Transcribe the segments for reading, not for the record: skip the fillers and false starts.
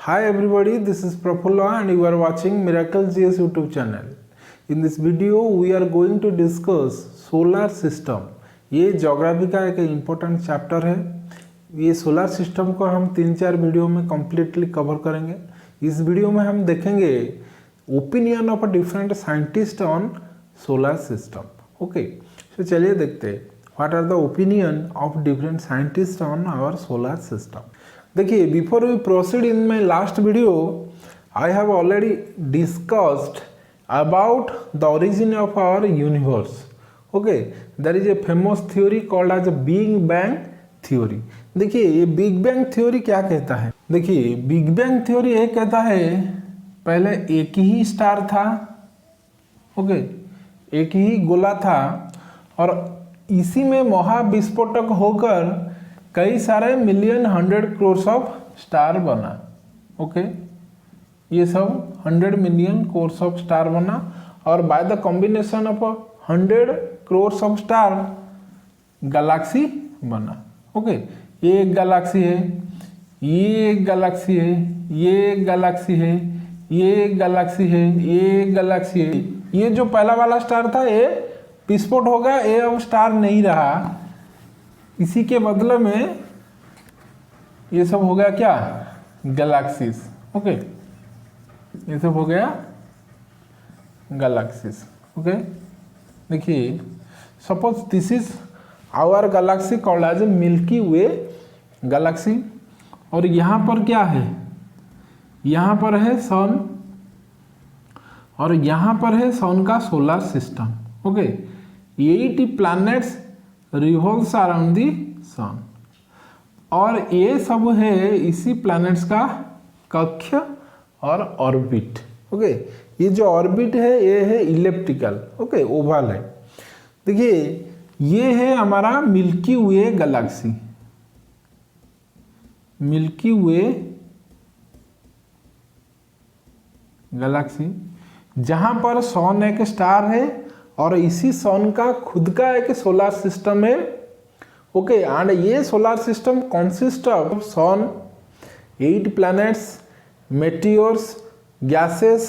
Hi everybody, this is Prafulla and you are watching Miracle GS YouTube channel. In this video we are going to discuss solar system. ये geography का एक important chapter है। ये solar system को हम 3-4 video में completely cover करेंगे। इस वीडियो में हम देखेंगे opinion of different scientist on solar system. Okay, तो चलिए देखते हैं what are the opinion of different scientist on our solar system. देखिए, before we proceed in my last video I have already discussed about the origin of our universe. Okay, there is a famous theory called as big bang theory. देखिए, ये big bang theory क्या कहता है? देखिए, big bang theory ये कहता है पहले एक ही स्टार था, ओके, एक ही गोला था और इसी में महाविस्फोटक होकर कई सारे मिलियन 100 करोड़ ऑफ स्टार बना। ओके, ये सब 100 मिलियन करोड़ ऑफ स्टार बना और by the combination of 100 crore of star Galaxy बना। ओके, ये एक गैलेक्सी है, ये एक गैलेक्सी है, ये एक गैलेक्सी है, ये एक गैलेक्सी है, ये एक गैलेक्सी है। ये जो पहला वाला स्टार था ये विस्फोट हो गया, ये अब स्टार नहीं रहा। इसी के बदले में ये सब हो गया क्या? गैलेक्सीज। ओके, ये सब हो गया गैलेक्सीज। ओके, देखिए, suppose this is our galaxy called as Milky Way galaxy और यहाँ पर क्या है? यहाँ पर है सन और यहाँ पर है सन का solar system. Okay, 8 planets revolves around the sun और ये सब है इसी प्लैनेट्स का कक्ष और ऑर्बिट। ओके, ये जो ऑर्बिट है ये है इलिप्टिकल, ओके, ओवल है। देखिए, ये है हमारा milky Way Galaxy, milky Way Galaxy, जहां पर सन एक स्टार है और इसी सन का खुद का एक सोलर सिस्टम है। ओके, एंड ये solar system consist of sun, 8 planets, meteors, gases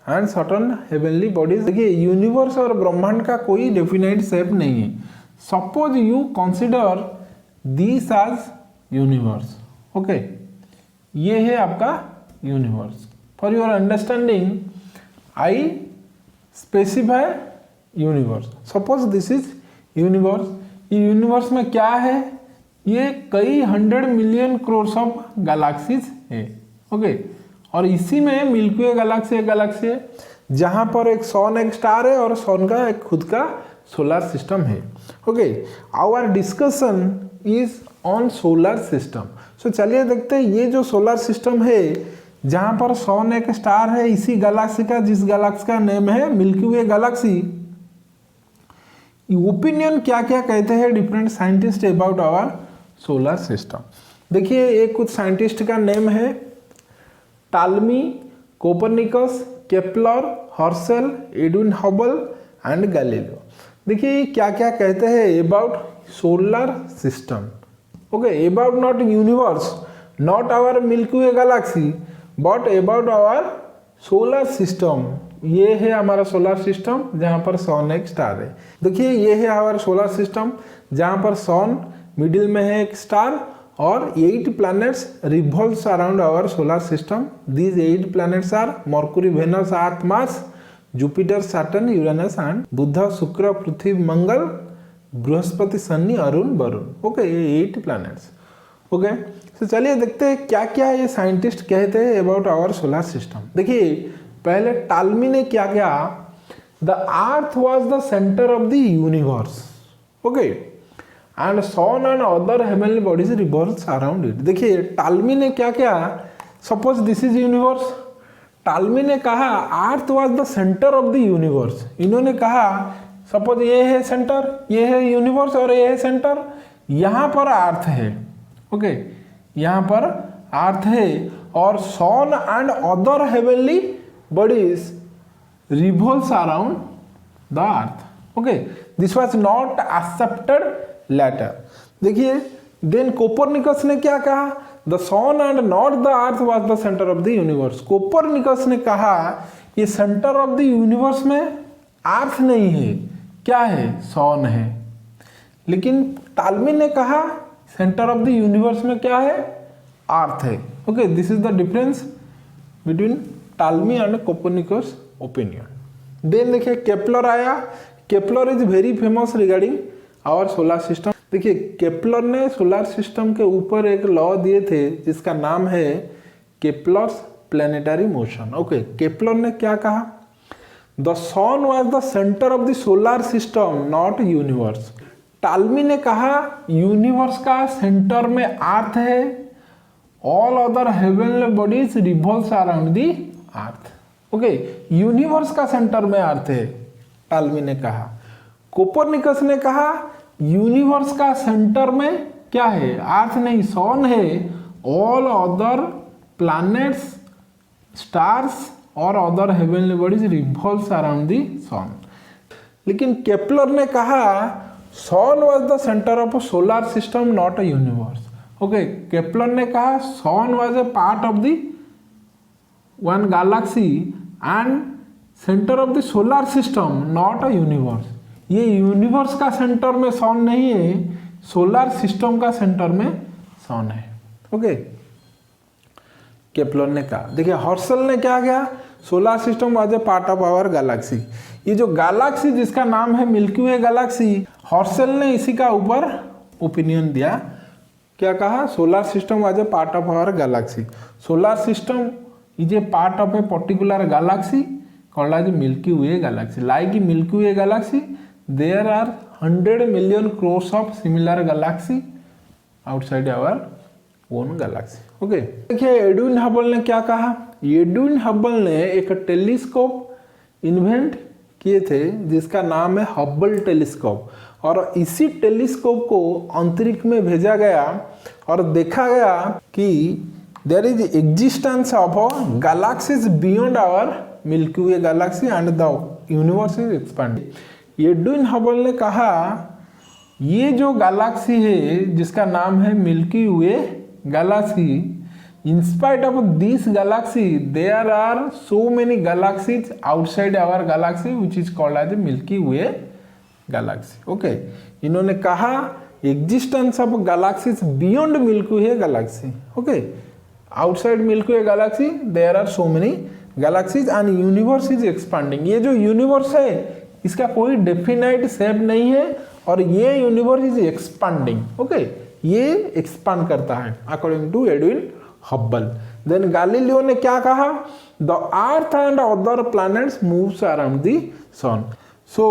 and certain heavenly bodies. देखिए, यूनिवर्स और ब्रह्मांड का कोई डेफिनेट शेप नहीं है। Suppose you consider this as universe. Okay, ये है आपका universe. For your understanding I specify universe. Suppose this is universe. ये यूनिवर्स में क्या है? ये कई 100 मिलियन करोड़ ऑफ गैलेक्सीज है। ओके, और इसी में मिल्की वे गैलेक्सी एक गैलेक्सी है जहां पर एक सन एक स्टार है और सन का एक खुद का सोलर सिस्टम है। Okay, our discussion is on solar system. So चलिए देखते हैं ये जो सोलर सिस्टम है जहां पर सन एक स्टार है इसी गैलेक्सी का, जिस गैलेक्सी का नेम है मिल्की वे गैलेक्सी। ओपिनियन क्या क्या कहते हैं different scientist about our solar system. देखिए, एक कुछ साइंटिस्ट का नेम है Ptolemy, Copernicus, Kepler, Herschel, Edwin Hubble and Galileo. देखिए, क्या क्या कहते हैं about solar system. Okay, about not universe, not our Milky Way galaxy but about our solar system. ये है हमारा सोलर सिस्टम जहां पर सन एक स्टार है। देखिए, ये है हमारा सोलर सिस्टम जहां पर सन मिडिल में है एक स्टार और 8 planets revolves around our solar system. These 8 planets are Mercury, Venus, earth, Mars, Jupiter, Saturn, Uranus and बुध, शुक्र, पृथ्वी, मंगल, बृहस्पति, शनि, अरुण, वरुण। ओके, ये 8 प्लैनेट्स। ओके, तो चलिए देखते हैं क्या क्या ये साइंटिस्ट कहते हैं अबाउट आवर सोलर सिस्टम। देखिए, पहले टालमी ने क्या किया? The earth was the centre of the universe. Okay, and sun and other heavenly bodies revolves around it. देखिए, टालमी ने क्या किया? Suppose this is universe. Ptolemy ने कहा earth was the centre of the universe. इन्होंने कहा suppose ये है सेंटर, ये है यूनिवर्स और ये है सेंटर, यहाँ पर अर्थ है। ओके, यहाँ पर अर्थ है और sun and other heavenly bodies revolves around the earth. Okay, this was not accepted later. देखिए, देन कोपरनिकस ने क्या कहा? The sun and not the earth was the centre of the universe. Copernicus ने कहा ये centre of the universe में अर्थ नहीं है, क्या है, सन है। लेकिन टालमी ने कहा सेंटर ऑफ द यूनिवर्स में क्या है, अर्थ है। Okay, this is the difference between Ptolemy and Copernicus opinion. Then देखिए केपलर आया। Kepler is very famous regarding our solar system. देखिए केपलर ने सोलर सिस्टम के ऊपर एक लॉ दिए थे जिसका नाम है Kepler's planetary motion. Okay, Kepler ने क्या कहा, the sun was the centre of the solar system not universe. Ptolemy ने कहा यूनिवर्स का सेंटर में अर्थ है, all other heavenly bodies revolves around the earth. Okay, universe का सेंटर में अर्थ है, टालमी ने कहा। कोपरनिकस ने कहा यूनिवर्स का सेंटर में क्या है, अर्थ नहीं, सन है, ऑल अदर प्लैनेट्स, स्टार्स और other heavenly bodies revolves around the sun. लेकिन केपलर ने कहा sun was the centre of solar system not a universe. Okay, Kepler ने कहा sun was a part of the one galaxy and centre of the solar system not a universe. ये universe का centre में sun नहीं है, solar system का centre में सन है। ओके, केपलर ने कहा। देखिए हर्शल ने क्या किया, solar system was a part of our galaxy. ये जो गैलेक्सी जिसका नाम है मिल्की वे गैलेक्सी, हर्शल ने इसी का ऊपर ओपिनियन दिया। क्या कहा, solar system was a part of our galaxy. Solar system is a part of a particular galaxy called as Milky Way galaxy. Like Milky Way galaxy there are 100 million crores of similar galaxy outside our own galaxy. Okay, देखिए Edwin Hubble ने क्या कहा। Edwin Hubble ने एक telescope invent किए थे जिसका नाम है हबल टेलीस्कोप, और इसी टेलीस्कोप को अंतरिक्ष में भेजा गया और देखा गया कि there is existence of galaxies beyond our Milky Way galaxy and the universe is expanding. Edwin Hubble ने कहा ये जो गैलेक्सी है जिसका नाम है Milky Way galaxy, in spite of this galaxy there are so many galaxies outside our galaxy which is called as the Milky Way galaxy. Okay, इन्होंने कहा existence of galaxies beyond Milky Way galaxy. Okay, outside Milky Way galaxy there are so many galaxies and universe is expanding. ये जो universe है इसका कोई definite shape नहीं है और ये यूनिवर्स इज एक्सपांडिंग। ओके, ये एक्सपांड करता है according to Edwin Hubble. Then Galileo ने क्या कहा, the earth and other planets moves around the sun. So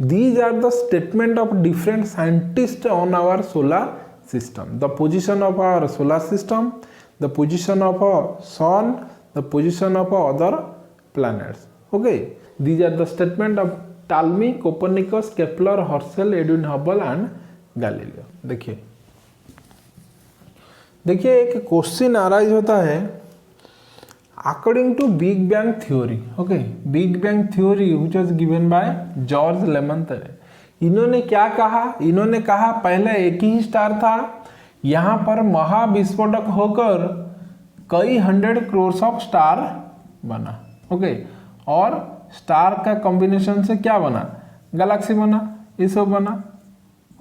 these are the statement of different scientist on our solar system. The position of our solar system, the position of sun, the position of other planets. Okay, these are the statement of Ptolemy, Copernicus, Kepler, Herschel, Edwin Hubble and Galileo. देखिए एक question arise होता है according to big bang theory. Okay, big bang theory which was given by George Lemaitre. इन्होंने क्या कहा, इन्होंने कहा पहले एक ही स्टार था, यहाँ पर महाविस्फोटक होकर कई 100 करोड़ ऑफ स्टार बना। ओके, और स्टार का कॉम्बिनेशन से क्या बना, गैलेक्सी बना, ये सब बना।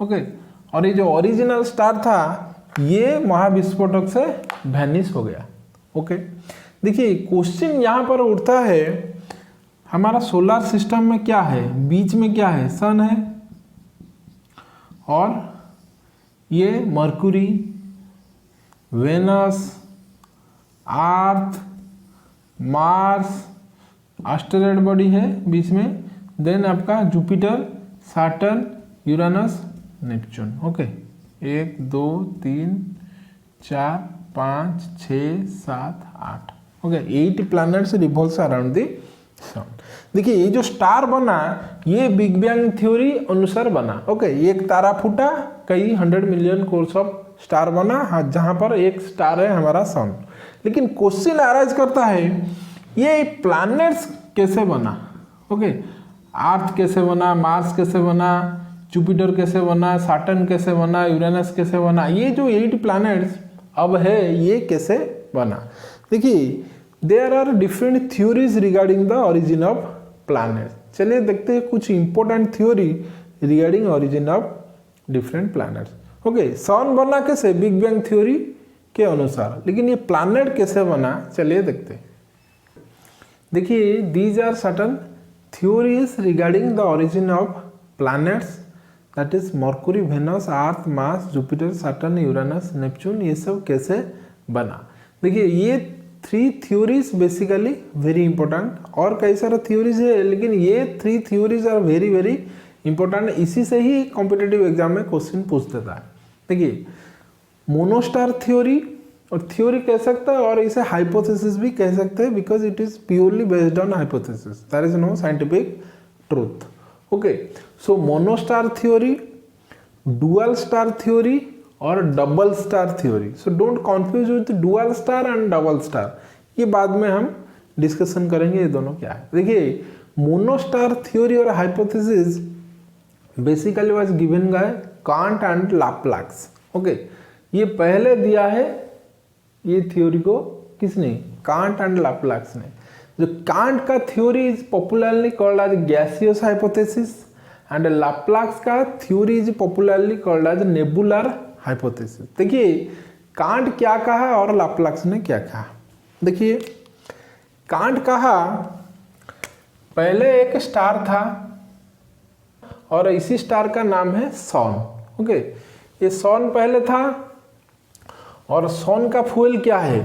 ओके, और ये जो ओरिजिनल स्टार था ये महाविस्फोटक से वैनिश हो गया। ओके, देखिए क्वेश्चन यहाँ पर उठता है हमारा सोलर सिस्टम में क्या है, बीच में क्या है, सन है और ये मरकुरी, वेनस, अर्थ, मार्स, एस्टेरॉयड बॉडी है बीच में, देन आपका Jupiter, Saturn, Uranus, Neptune. Okay, 1 2 3 4 5 6 7 8। Okay, 8 planets revolves around the sun. देखिए ये जो स्टार बना ये बिग बैंग थ्योरी अनुसार बना। ओके, एक तारा फूटा, कई 100 मिलियन कोर्स ऑफ स्टार बना, हाँ, जहां पर एक स्टार है हमारा सन। लेकिन क्वेश्चन अराइज करता है ये प्लैनेट्स कैसे बना। ओके, अर्थ कैसे बना, मार्स कैसे बना, जुपिटर कैसे बना, सैटर्न कैसे बना, यूरेनस कैसे बना। ये जो 8 प्लैनेट्स अब है ये कैसे बना। देखिए there are different theories regarding the origin of planet. चलिए देखते हैं कुछ important theory regarding origin of different planets. Okay, sun बना कैसे, बिग बैंग थ्योरी के अनुसार, लेकिन ये प्लैनेट कैसे बना चलिए देखते हैं। देखिए these are certain theories regarding the origin of planets, that is Mercury, Venus, earth, Mars, Jupiter, Saturn, Uranus, Neptune, ये सब कैसे बना। देखिए ये 3 थ्योरीज बेसिकली वेरी इंपॉर्टेंट, और कई सारे थ्योरीज है लेकिन ये 3 theories are very very important. इसी से ही कॉम्पिटिटिव एग्जाम में क्वेश्चन पूछ देता है। देखिए मोनोस्टार थ्योरी, और थ्योरी कह सकते हैं और इसे हाइपोथेसिस भी कह सकते हैं, because it is purely based on hypothesis, there is no scientific truth. Okay, so monostar theory, dual star theory और double star theory. So don't confuse with dual star and double star, ये बाद में हम discussion करेंगे ये दोनों क्या है। देखिए मोनोस्टार थ्योरी और hypothesis basically was given by Kant and Laplace. Okay, ये पहले दिया है ये थ्योरी को किसने, कांट एंड लाप्लास ने। जो कांट का theory is popularly called as gaseous hypothesis and Laplace का theory is popularly called as nebular hypothesis. देखिए कांट क्या कहा और लाप्लास ने क्या कहा। देखिए कांट कहा पहले एक स्टार था और इसी स्टार का नाम है सन। ओके, ये सन पहले था और सन का फ्यूल क्या है,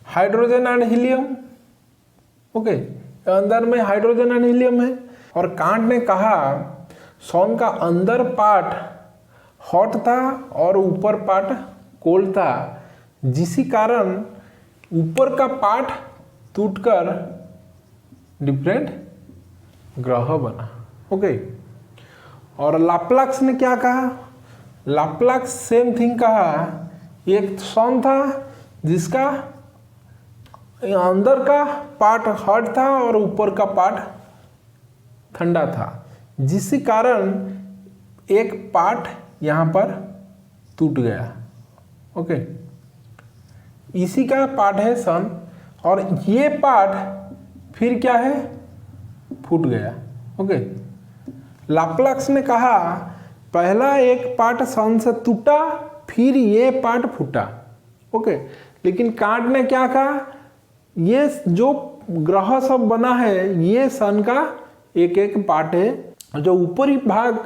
हाइड्रोजन एंड हीलियम। ओके, अंदर में हाइड्रोजन एंड हीलियम है। और कांट ने कहा सन का अंदर पार्ट हॉट था और ऊपर पार्ट कोल्ड था, जिसी कारण ऊपर का पार्ट टूटकर डिफरेंट ग्रह बना। ओके, और लाप्लास ने क्या कहा, लाप्लास सेम थिंग कहा, एक सन था जिसका अंदर का पार्ट हॉट था और ऊपर का पार्ट ठंडा था, जिस कारण एक पार्ट यहाँ पर टूट गया। ओके, इसी का पार्ट है सन, और ये पार्ट फिर क्या है, फूट गया। ओके, लाप्लास ने कहा पहला एक पार्ट सन से टूटा फिर ये पार्ट फूटा। ओके, लेकिन कांट ने क्या कहा, ये जो ग्रह सब बना है ये सन का एक एक पार्ट है, जो ऊपरी भाग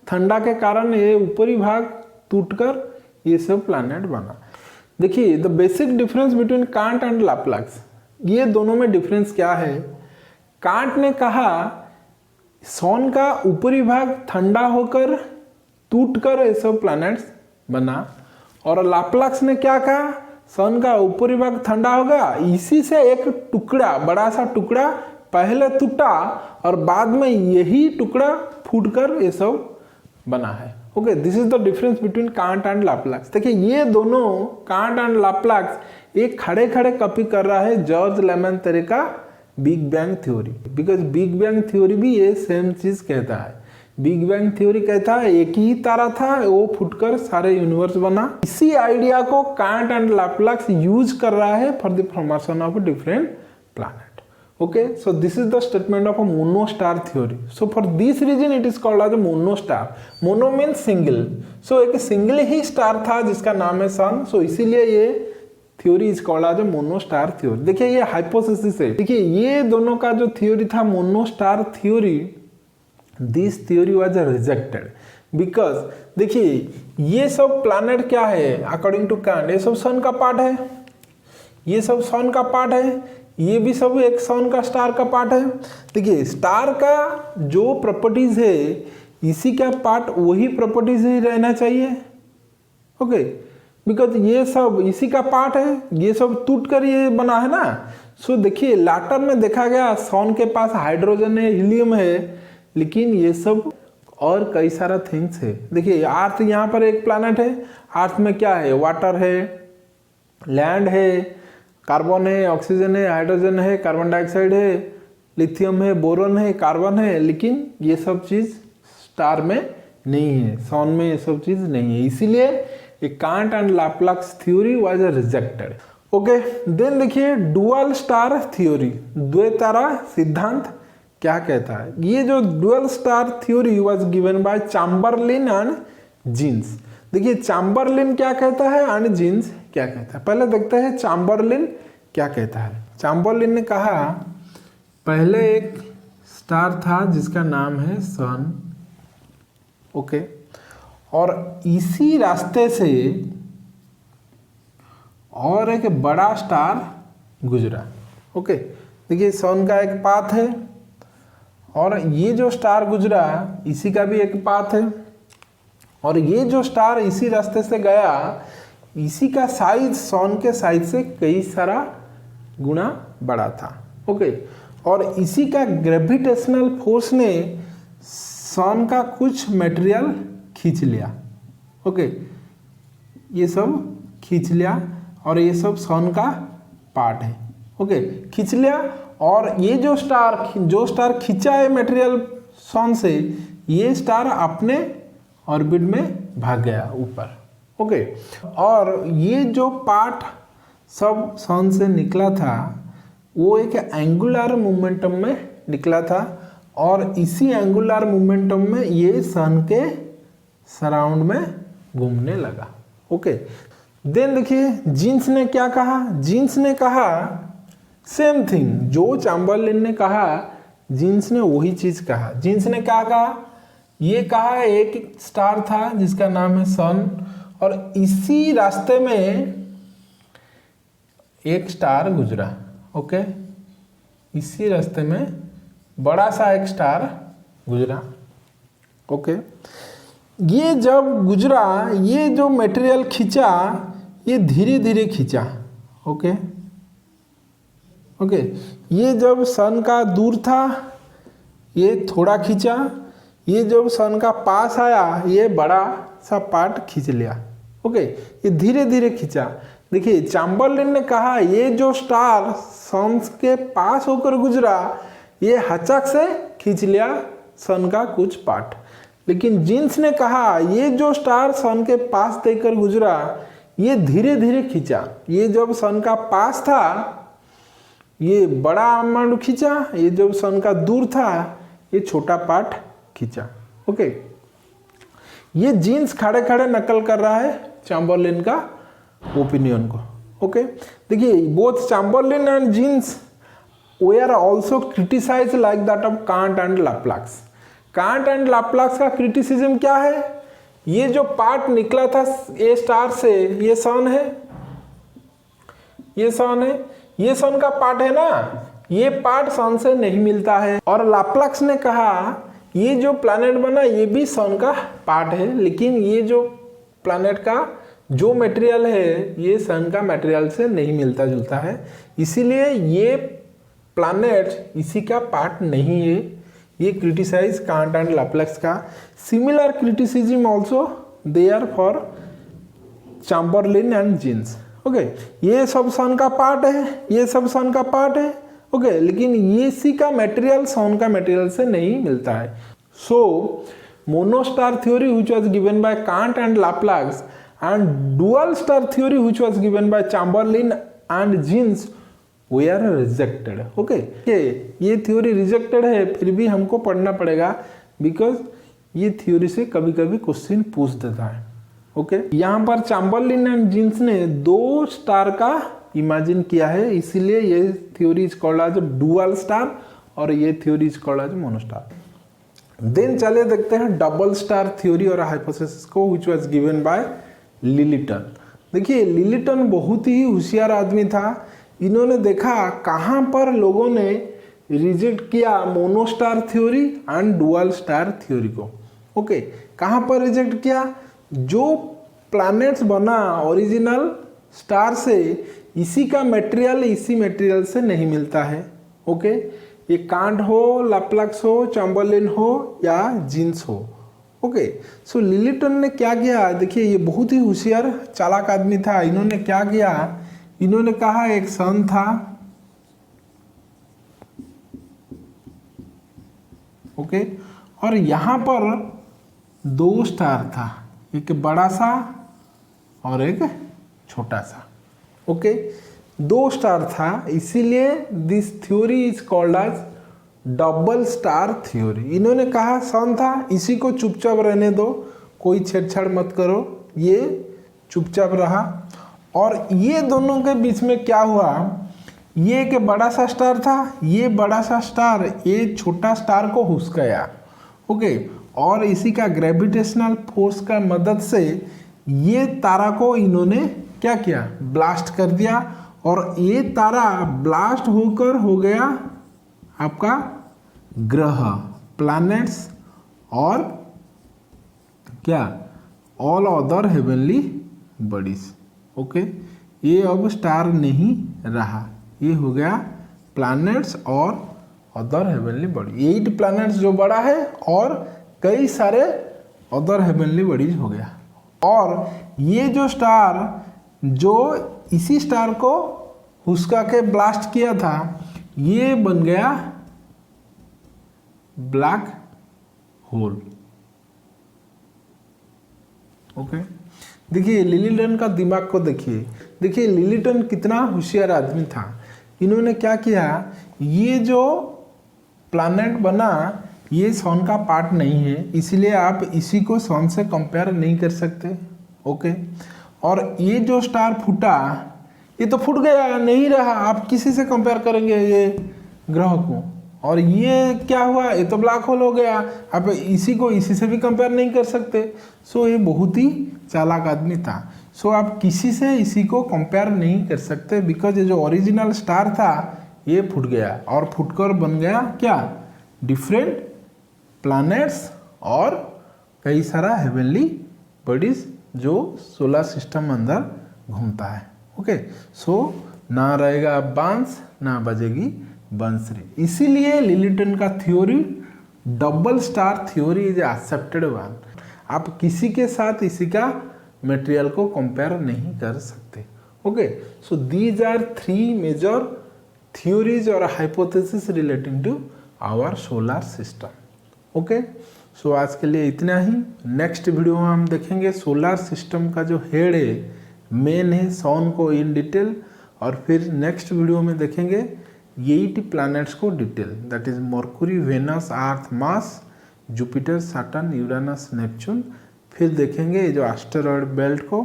ठंडा के कारण ये ऊपरी भाग टूटकर ये सब प्लैनेट बना। देखिए the basic difference between can't and Laplace, ये दोनों में डिफरेंस क्या है। कांट ने कहा सन का ऊपरी भाग ठंडा होकर टूटकर ये सब प्लैनेट्स बना, और लाप्लास ने क्या कहा, सन का ऊपरी भाग ठंडा होगा, इसी से एक टुकड़ा, बड़ा सा टुकड़ा पहले टूटा और बाद में यही टुकड़ा फूटकर ये सब बना है। Okay, this is the difference between can't and Laplace. देखिए ये दोनों कांट एंड लाप्लास एक खड़े खड़े कॉपी कर रहा है जॉर्ज लेमैत्रे का big bang theory, because big bang theory भी ये सेम चीज कहता है। बिग बैंग थ्योरी कहता है एक ही तारा था, वो फूटकर सारे यूनिवर्स बना। इसी आइडिया को कांट एंड लाप्लास यूज कर रहा है for the formation of different planet. Okay, so this is the statement of a monostar theory. So for this reason it is called as a monostar. Mono means single. So एक single ही star था जिसका नाम है sun, so इसीलिए ये theory is called as a monostar theory. देखिए ये हाइपोथेसिस है। देखिए ये दोनों का जो थ्योरी था monostar theory, this theory was rejected because देखिए ये सब प्लैनेट क्या है अकॉर्डिंग टू कांट, ये सब सन का पार्ट है, ये सब सन का पार्ट है, ये भी सब एक सन का स्टार का पार्ट है। देखिए स्टार का जो प्रॉपर्टीज है इसी का पार्ट वही प्रॉपर्टीज ही रहना चाहिए। ओके, बिकॉज ये सब इसी का पार्ट है, ये सब टूट कर ये बना है ना। सो देखिए लाटर में देखा गया सन के पास हाइड्रोजन है, हीलियम है, लेकिन ये सब और कई सारा थिंग्स है। देखिए अर्थ यहाँ पर एक प्लैनेट है, अर्थ में क्या है, वाटर है, लैंड है, कार्बन है, ऑक्सीजन है, हाइड्रोजन है, कार्बन डाइऑक्साइड है, लिथियम है, बोरॉन है, कार्बन है, लेकिन ये सब चीज़ स्टार में नहीं है, सन में ये सब चीज़ नहीं है। इसीलिए ये Kant and Laplace theory was rejected. Okay, then देखिए डुअल स्टार थ्योरी, द्वैतारा सिद्धांत क्या कहता है। ये जो dual star theory was given by Chamberlin and Jeans. देखिए चैम्बरलिन क्या कहता है एंड जीन्स क्या कहता है। पहले देखते हैं चैम्बरलिन क्या कहता है। चैम्बरलिन ने कहा पहले एक स्टार था जिसका नाम है सन, ओके, और इसी रास्ते से और एक बड़ा स्टार गुजरा। ओके, देखिए सन का एक पाथ है और ये जो स्टार गुजरा इसी का भी एक पाथ है, और ये जो स्टार इसी रास्ते से गया इसी का साइज सन के साइज से कई सारा गुना बड़ा था। ओके, और इसी का ग्रेविटेशनल फोर्स ने सन का कुछ मटेरियल खींच लिया। ओके, ये सब खींच लिया और ये सब सन का पार्ट है। ओके, खींच लिया, और ये जो स्टार खींचा है मटेरियल सन से, ये स्टार अपने ऑर्बिट में भाग गया ऊपर। ओके, और ये जो पार्ट सब सन से निकला था वो एक एंगुलर मोमेंटम में निकला था, और इसी एंगुलर मोमेंटम में ये सन के सराउंड में घूमने लगा। ओके, देन देखिए जीन्स ने क्या कहा। जीन्स ने कहा सेम थिंग जो चैम्बरलिन ने कहा, जीन्स ने वही चीज कहा। जीन्स ने क्या कहा, ये कहा एक स्टार था जिसका नाम है सन, और इसी रास्ते में एक स्टार गुजरा। ओके, इसी रास्ते में बड़ा सा एक स्टार गुजरा। ओके, ये जब गुजरा, ये जो मटेरियल खींचा ये धीरे धीरे खींचा। ओके, ओके, ये जब सन का दूर था ये थोड़ा खींचा, ये जब सन का पास आया ये बड़ा सा पार्ट खींच लिया। ओके, ये धीरे धीरे खींचा। देखिए चैम्बरलिन ने कहा ये जो स्टार सन के पास होकर गुजरा ये हचक से खींच लिया सन का कुछ पार्ट, लेकिन जीन्स ने कहा ये जो स्टार सन के पास देकर गुजरा ये धीरे धीरे खींचा। ये जब सन का पास था ये बड़ा अमाउंट खींचा, ये जब सन का दूर था ये छोटा पार्ट खींचा। ओके, ये जीन्स खड़े खड़े नकल कर रहा है चैम्बरलिन का ओपिनियन को। ओके, देखिए both Chamberlin and Jeans they are also criticise like that of Kant and Laplace. Kant and Laplace का क्रिटिसिज्म क्या है, ये जो पार्ट निकला था ए स्टार से ये सन है, ये सन है, ये सन का पार्ट है ना, ये पार्ट सन से नहीं मिलता है। और लाप्लास ने कहा ये जो प्लैनेट बना ये भी सन का पार्ट है, लेकिन ये जो प्लैनेट का जो मटेरियल है ये सन का मटेरियल से नहीं मिलता जुलता है, इसीलिए ये प्लैनेट इसी का पार्ट नहीं है। ये क्रिटिसाइज कांट एंड लाप्लास का। Similar criticism also there for Chamberlin and Jeans. Okay, ये सब सन का पार्ट है, ये सब सन का पार्ट है। ओके, लेकिन ये इसी का मटेरियल सन का मटेरियल से नहीं मिलता है। So monostar theory which was given by Kant and Laplace and dual star theory which was given by Chamberlain and Jeans were rejected. Okay, ये थ्योरी रिजेक्टेड है फिर भी हमको पढ़ना पड़ेगा बिकॉज ये थ्योरी से कभी कभी क्वेश्चन पूछ देता है। ओके, यहाँ पर चैम्बरलिन एंड जीन्स ने दो स्टार का इमेजिन किया है, इसीलिए ये theory is called as dual star और ये theory is called as monostar. Then चलिए देखते हैं डबल स्टार थ्योरी और हाइपोथेसिस को which was given by Lyttleton. देखिए लिलिटन बहुत ही होशियार आदमी था। इन्होंने देखा कहाँ पर लोगों ने रिजेक्ट किया monostar theory and dual star theory को। ओके, कहाँ पर रिजेक्ट किया, जो प्लैनेट्स बना ओरिजिनल स्टार से इसी का मटेरियल इसी मटेरियल से नहीं मिलता है। ओके, ये कांट हो, लाप्लास हो, चैम्बरलिन हो या जीन्स हो। ओके, सो लिलिटन ने क्या किया, देखिए ये बहुत ही होशियार चालाक आदमी था। इन्होंने क्या किया, इन्होंने कहा एक सन था, ओके, और यहाँ पर दो स्टार था, एक बड़ा सा और एक छोटा सा। ओके, 2 स्टार था, इसीलिए this theory is called as double star theory. इन्होंने कहा सन था, इसी को चुपचाप रहने दो, कोई छेड़छाड़ मत करो, ये चुपचाप रहा। और ये दोनों के बीच में क्या हुआ, ये एक बड़ा सा स्टार था, ये बड़ा सा स्टार ये छोटा स्टार को हुसकाया। ओके, और इसी का ग्रेविटेशनल फोर्स का मदद से ये तारा को इन्होंने क्या किया, ब्लास्ट कर दिया, और ये तारा ब्लास्ट होकर हो गया आपका ग्रह, प्लैनेट्स और क्या, all other heavenly bodies. Okay, ये अब स्टार नहीं रहा, ये हो गया प्लैनेट्स और अदर हेवनली बॉडी। 8 प्लैनेट्स जो बड़ा है और कई सारे अदर हेवनली बॉडीज हो गया। और ये जो स्टार जो इसी स्टार को हुस्का के ब्लास्ट किया था, ये बन गया ब्लैक होल। ओके, देखिए लिलीटन का दिमाग को देखिए, देखिए लिलीटन कितना होशियार आदमी था। इन्होंने क्या किया, ये जो प्लैनेट बना ये सन का पार्ट नहीं है, इसलिए आप इसी को सन से कंपेयर नहीं कर सकते। ओके, और ये जो स्टार फूटा, ये तो फूट गया, नहीं रहा, आप किसी से कंपेयर करेंगे ये ग्रह को। और ये क्या हुआ, ये तो ब्लैक होल हो गया, आप इसी को इसी से भी कंपेयर नहीं कर सकते। सो ये बहुत ही चालाक आदमी था। सो आप किसी से इसी को कंपेयर नहीं कर सकते, बिकॉज ये जो ओरिजिनल स्टार था ये फूट गया, और फूटकर बन गया क्या, डिफरेंट प्लैनेट्स और कई सारा हेवनली बॉडीज जो सोलर सिस्टम अंदर घूमता है। ओके, सो ना रहेगा बांस ना बजेगी बंसरी, इसीलिए लिलीटन का theory double star theory is accepted one. आप किसी के साथ इसी का मटेरियल को कंपेयर नहीं कर सकते। Okay, so these are 3 major theories और hypothesis relating to our solar system. Okay, so आज के लिए इतना ही। नेक्स्ट वीडियो में हम देखेंगे सोलर सिस्टम का जो हेड है, मेन है, सन को इन डिटेल, और फिर नेक्स्ट वीडियो में देखेंगे 8 प्लैनेट्स को detail, that is Mercury, Venus, earth, Mars, Jupiter, Saturn, Uranus, Neptune. फिर देखेंगे जो एस्टेरॉयड बेल्ट को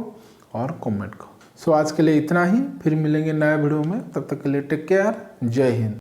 और कॉमेट को। सो आज के लिए इतना ही, फिर मिलेंगे नए वीडियो में, तब तक के लिए टेक केयर, जय हिंद।